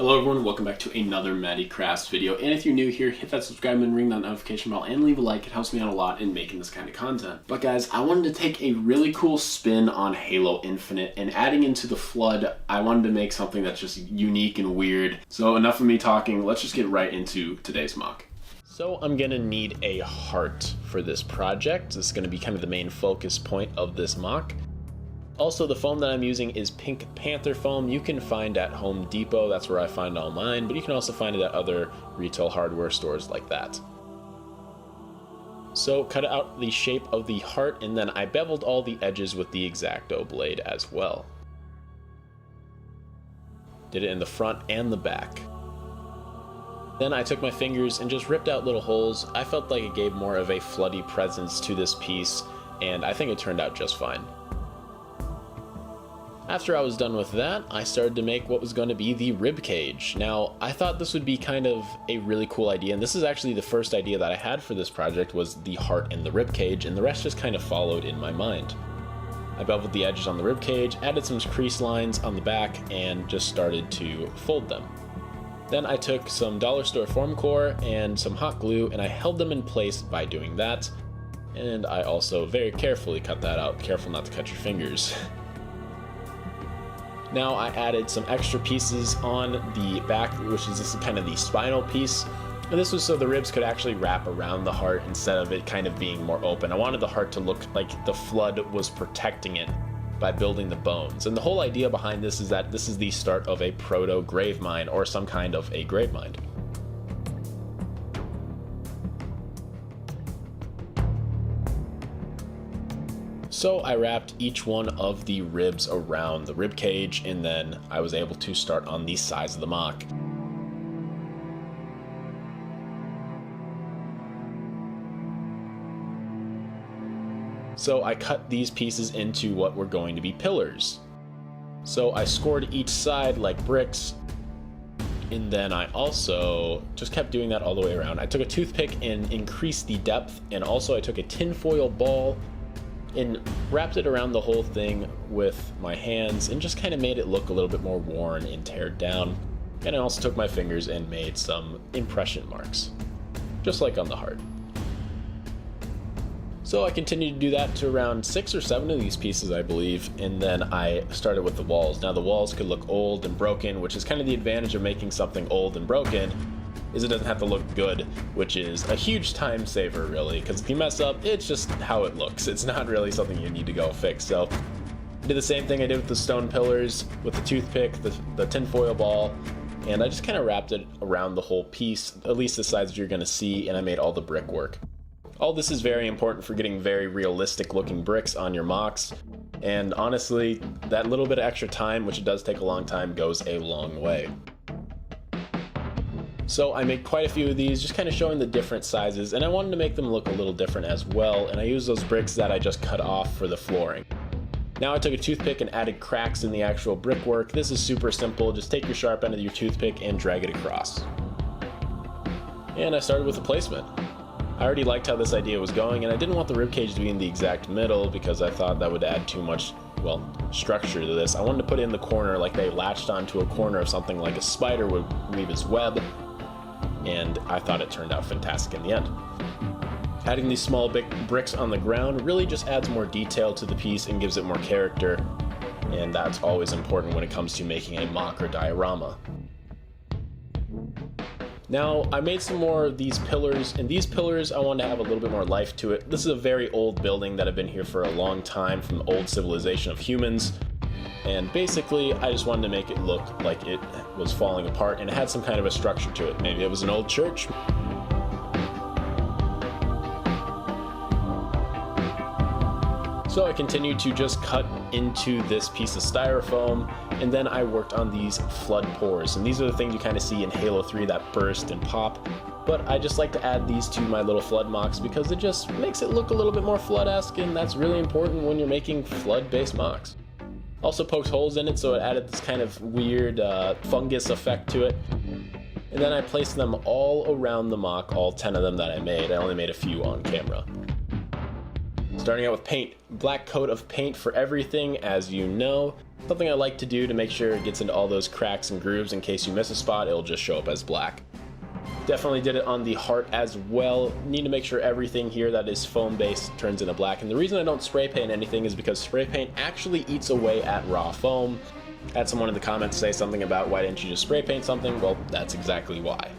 Hello everyone, welcome back to another Matty Crafts video, and if you're new here, hit that subscribe and ring that notification bell and leave a like. It helps me out a lot in making this kind of content. But guys, I wanted to take a really cool spin on Halo Infinite, and adding into the flood, I wanted to make something that's just unique and weird. So enough of me talking, let's just get right into today's mock. So I'm gonna need a heart for this project. This is gonna be kind of the main focus point of this mock. Also, the foam that I'm using is Pink Panther foam. You can find at Home Depot, that's where I find all mine, but you can also find it at other retail hardware stores like that. So cut out the shape of the heart, and then I beveled all the edges with the X-Acto blade as well. Did it in the front and the back. Then I took my fingers and just ripped out little holes. I felt like it gave more of a floody presence to this piece, and I think it turned out just fine. After I was done with that, I started to make what was going to be the rib cage. Now, I thought this would be kind of a really cool idea, and this is actually the first idea that I had for this project was the heart and the rib cage, and the rest just kind of followed in my mind. I beveled the edges on the rib cage, added some crease lines on the back, and just started to fold them. Then I took some dollar store foam core and some hot glue, and I held them in place by doing that. And I also very carefully cut that out. Careful not to cut your fingers. Now I added some extra pieces on the back, which is this kind of the spinal piece. And this was so the ribs could actually wrap around the heart instead of it kind of being more open. I wanted the heart to look like the flood was protecting it by building the bones. And the whole idea behind this is that this is the start of a proto grave mine, or some kind of a grave mine. So I wrapped each one of the ribs around the rib cage, and then I was able to start on the sides of the mock. So I cut these pieces into what were going to be pillars. So I scored each side like bricks, and then I also just kept doing that all the way around. I took a toothpick and increased the depth, and also I took a tinfoil ball and wrapped it around the whole thing with my hands and just kind of made it look a little bit more worn and teared down. And I also took my fingers and made some impression marks, just like on the heart. So I continued to do that to around 6 or 7 of these pieces, I believe, and then I started with the walls. Now the walls could look old and broken, which is kind of the advantage of making something old and broken, is it doesn't have to look good, which is a huge time saver really, because if you mess up, it's just how it looks. It's not really something you need to go fix. So I did the same thing I did with the stone pillars, with the toothpick, the tinfoil ball, and I just kind of wrapped it around the whole piece, at least the sides you're going to see, and I made all the brickwork. All this is very important for getting very realistic looking bricks on your mocks, and honestly, that little bit of extra time, which it does take a long time, goes a long way. So I made quite a few of these, just kind of showing the different sizes, and I wanted to make them look a little different as well, and I used those bricks that I just cut off for the flooring. Now I took a toothpick and added cracks in the actual brickwork. This is super simple, just take your sharp end of your toothpick and drag it across. And I started with the placement. I already liked how this idea was going, and I didn't want the ribcage to be in the exact middle because I thought that would add too much, well, structure to this. I wanted to put it in the corner like they latched onto a corner of something like a spider would weave its web, and I thought it turned out fantastic in the end. Adding these small bricks on the ground really just adds more detail to the piece and gives it more character, and that's always important when it comes to making a mock or diorama. Now, I made some more of these pillars, and these pillars I wanted to have a little bit more life to it. This is a very old building that had been here for a long time, from the old civilization of humans, and basically I just wanted to make it look like it was falling apart and it had some kind of a structure to it. Maybe it was an old church. So I continued to just cut into this piece of styrofoam, and then I worked on these flood pores, and these are the things you kind of see in Halo 3 that burst and pop, but I just like to add these to my little flood mocks because it just makes it look a little bit more flood-esque, and that's really important when you're making flood-based mocks. Also poked holes in it, so it added this kind of weird fungus effect to it. And then I placed them all around the mock, all 10 of them that I made. I only made a few on camera. Starting out with paint. Black coat of paint for everything, as you know. Something I like to do to make sure it gets into all those cracks and grooves. In case you miss a spot, it'll just show up as black. Definitely did it on the heart as well. Need to make sure everything here that is foam based turns into black. And the reason I don't spray paint anything is because spray paint actually eats away at raw foam. Had someone in the comments say something about why didn't you just spray paint something? Well, that's exactly why.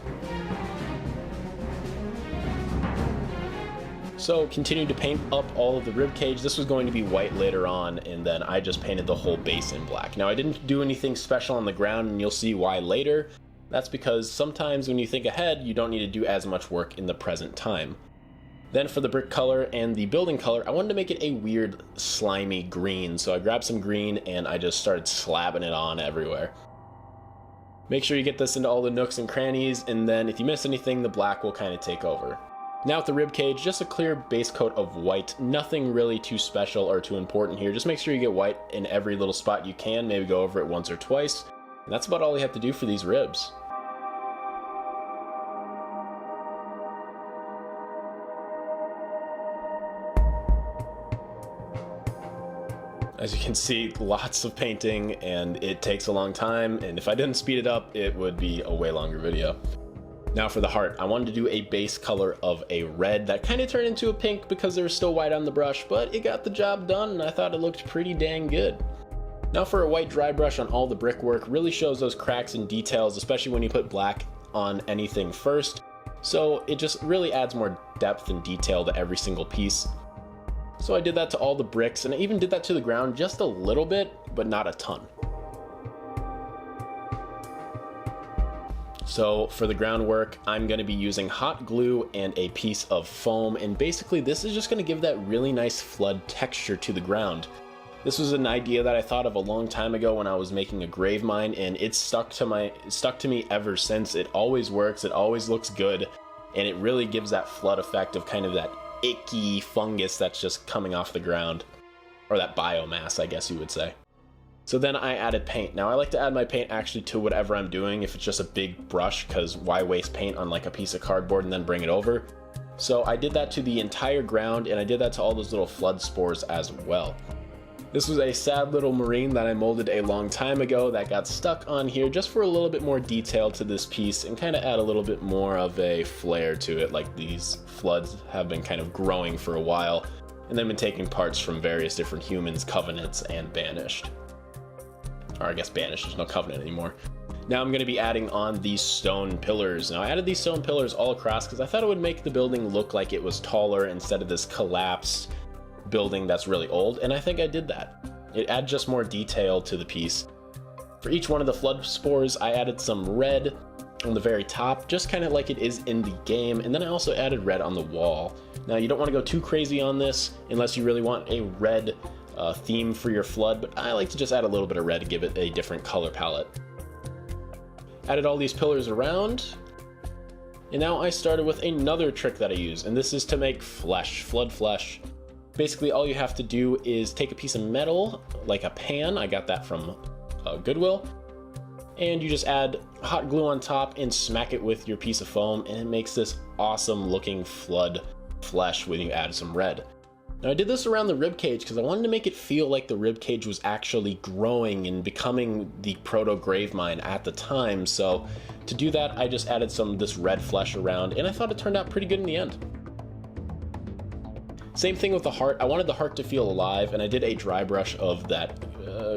So continued to paint up all of the rib cage. This was going to be white later on, and then I just painted the whole base in black. Now I didn't do anything special on the ground, and you'll see why later. That's because sometimes when you think ahead, you don't need to do as much work in the present time. Then for the brick color and the building color, I wanted to make it a weird slimy green. So I grabbed some green and I just started slapping it on everywhere. Make sure you get this into all the nooks and crannies, and then if you miss anything, the black will kind of take over. Now with the rib cage, just a clear base coat of white. Nothing really too special or too important here. Just make sure you get white in every little spot you can. Maybe go over it once or twice. And that's about all you have to do for these ribs. As you can see, lots of painting, and it takes a long time, and if I didn't speed it up, it would be a way longer video. Now for the heart, I wanted to do a base color of a red that kind of turned into a pink because there was still white on the brush, but it got the job done and I thought it looked pretty dang good. Now for a white dry brush on all the brickwork, really shows those cracks and details, especially when you put black on anything first. So it just really adds more depth and detail to every single piece. So I did that to all the bricks, and I even did that to the ground just a little bit, but not a ton. So for the groundwork, I'm going to be using hot glue and a piece of foam, and basically this is just going to give that really nice flood texture to the ground. This was an idea that I thought of a long time ago when I was making a grave mine, and it's stuck to me ever since. It always works, it always looks good, and it really gives that flood effect of kind of that icky fungus that's just coming off the ground, or that biomass, I guess you would say. So then I added paint. Now I like to add my paint actually to whatever I'm doing if it's just a big brush, because why waste paint on like a piece of cardboard and then bring it over? So I did that to the entire ground, and I did that to all those little flood spores as well. This was a sad little marine that I molded a long time ago that got stuck on here just for a little bit more detail to this piece and kind of add a little bit more of a flair to it, like these floods have been kind of growing for a while and then been taking parts from various different humans, covenants, and banished. Or I guess banished, there's no covenant anymore. Now I'm going to be adding on these stone pillars. Now I added these stone pillars all across because I thought it would make the building look like it was taller instead of this collapsed building that's really old, and I think I did that. It adds just more detail to the piece. For each one of the flood spores, I added some red on the very top, just kind of like it is in the game, and then I also added red on the wall. Now you don't want to go too crazy on this unless you really want a red theme for your flood, but I like to just add a little bit of red to give it a different color palette. Added all these pillars around, and now I started with another trick that I use, and this is to make flesh, flood flesh. Basically all you have to do is take a piece of metal, like a pan, I got that from Goodwill, and you just add hot glue on top and smack it with your piece of foam, and it makes this awesome looking flood flesh when you add some red. Now I did this around the rib cage because I wanted to make it feel like the rib cage was actually growing and becoming the proto grave mine at the time, so to do that I just added some of this red flesh around, and I thought it turned out pretty good in the end. Same thing with the heart. I wanted the heart to feel alive, and I did a dry brush of that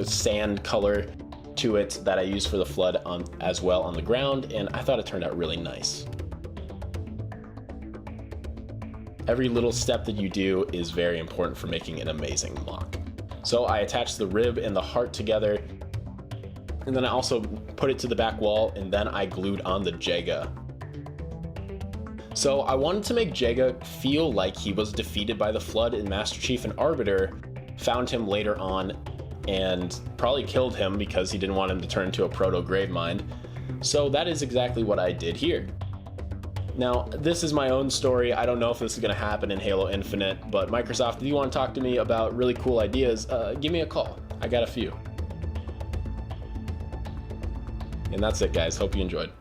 sand color to it that I used for the flood as well on the ground, and I thought it turned out really nice. Every little step that you do is very important for making an amazing MOC. So I attached the rib and the heart together, and then I also put it to the back wall, and then I glued on the Jega. So I wanted to make Jega feel like he was defeated by the flood, and Master Chief and Arbiter found him later on and probably killed him because he didn't want him to turn into a proto grave mine. So that is exactly what I did here. Now, this is my own story. I don't know if this is going to happen in Halo Infinite, but Microsoft, if you want to talk to me about really cool ideas, give me a call. I got a few. And that's it, guys. Hope you enjoyed.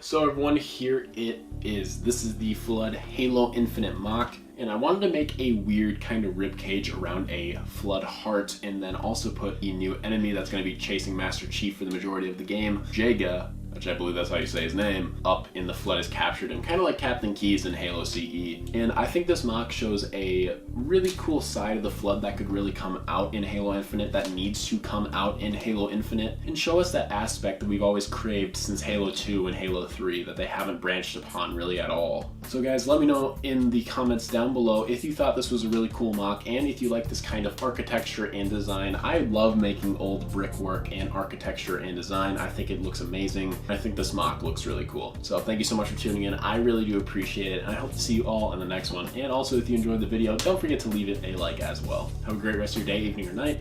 So everyone, here it is. This is the Flood Halo Infinite MOC, and I wanted to make a weird kind of rib cage around a Flood heart, and then also put a new enemy that's going to be chasing Master Chief for the majority of the game, Jega, which I believe that's how you say his name, up in the Flood is captured him, kind of like Captain Keyes in Halo CE. And I think this MOC shows a really cool side of the Flood that could really come out in Halo Infinite, that needs to come out in Halo Infinite, and show us that aspect that we've always craved since Halo 2 and Halo 3 that they haven't branched upon really at all. So guys, let me know in the comments down below if you thought this was a really cool MOC, and if you like this kind of architecture and design. I love making old brickwork and architecture and design. I think it looks amazing. I think this MOC looks really cool. So thank you so much for tuning in. I really do appreciate it, and I hope to see you all in the next one. And also, if you enjoyed the video, don't forget to leave it a like as well. Have a great rest of your day, evening, or night.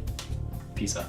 Peace out.